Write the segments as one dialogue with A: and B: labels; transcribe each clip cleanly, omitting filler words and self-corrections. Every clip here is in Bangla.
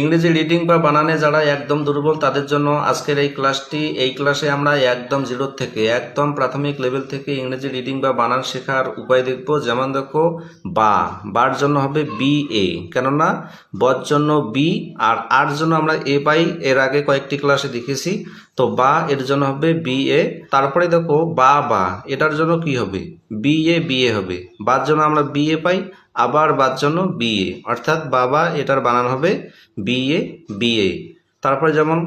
A: ইংরেজি রিডিং বা বানানে যারা একদম দুর্বল তাদের জন্য আজকের এই ক্লাসে আমরা একদম জিরো থেকে একদম প্রাথমিক লেভেল থেকে ইংরেজি রিডিং বা বানান শেখার উপায় দেখব। যেমন দেখো, বার জন্য হবে বি এ, কেননা বর জন্য বি আর আর জন্য আমরা এ পাই, এর আগে কয়েকটি ক্লাসে দেখেছি। তো বা এর জন্য হবে বি এ। তারপরে দেখো বা এটার জন্য কি হবে, বি এ হবে। বার জন্য আমরা বি এ পাই, আবার বার জন্য বিএ, অর্থাৎ বাবা এটার বানান হবে বিএ। তারপরে যেমন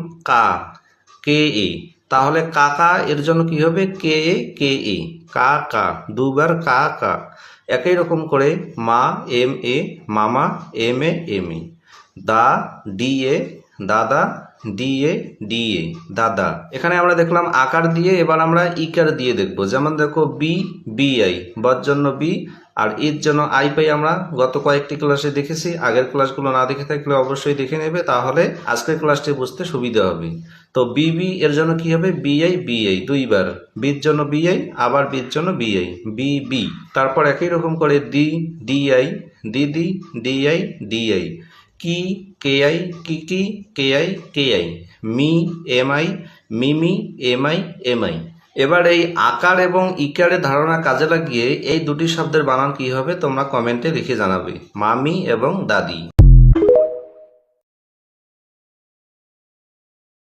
A: কে এ, তাহলে কাকা এর জন্য কি হবে কে এ, কা দুবার কা। একই রকম করে মা এম এ, মামা এম এ, দা এ, দাদা ডি এ দাদা। এখানে আমরা দেখলাম আকার দিয়ে, এবার আমরা ইকার দিয়ে দেখব। যেমন দেখো বি আই, বর জন্য বি আর এর জন্য আই পাই। আমরা গত কয়েকটি ক্লাসে দেখেছি, আগের ক্লাসগুলো না দেখে থাকলে অবশ্যই দেখে নেবে, তাহলে আজকের ক্লাসটি বুঝতে সুবিধা হবে। তো বি এর জন্য কি হবে বিআই দুইবার, বির জন্য বিআই, আবার বির জন্য বিআই বি। তারপর একই রকম করে ডিআই, দিদি ডিআই, কি কেআই, কি কেআই, মি এমআই, মিমি এমআই। এবার এই আকার এবং ইকারের ধারণা কাজে লাগিয়ে এই দুটি শব্দের বানান কি হবে তোমরা কমেন্টে লিখে জানাবে, মামি এবং দাদি।